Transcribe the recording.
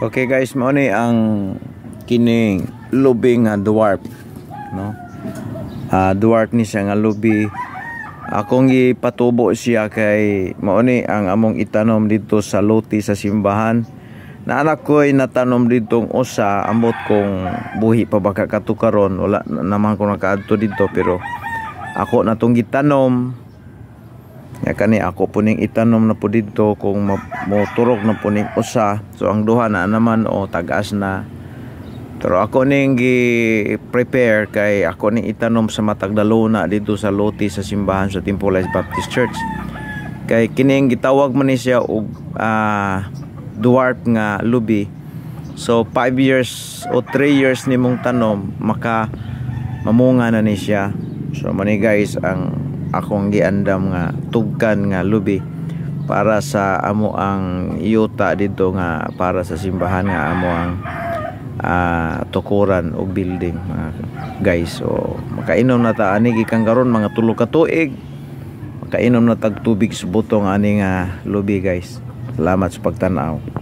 Okay guys, mao ni ang kining lubi nga dwarf, no? Dwarf ni siya nga lubi. Akong ipatubo siya kay mao ni ang among itanom dito sa loti sa simbahan. Na anak ko ay natanom ditong usa, ambot kong buhi pa baka katukaron, wala naman ko nakaadto dito, pero ako natong gitanom. Ya kani ako puning itanom na po dito kung moturok na puning usa, so ang duha na naman tagas na. Pero ako ning gi-prepare kay ako ning itanom sa matag daluna dito sa loti sa simbahan sa Timpolay Baptist Church. Kay kining gitawag man ni siya og dwarf nga lubi. So 5 years o 3 years nimong tanom maka mamunga na ni siya. So mani guys ang akong giandam nga tugkan nga lubi para sa amo ang yuta dito nga para sa simbahan nga amo ang tukuran o building mga guys. So makainom na ta ani gikan karon mga 3 ka tuig, makainom na tag tubig sa butong ani nga lubi guys. Salamat sa pagtanaw.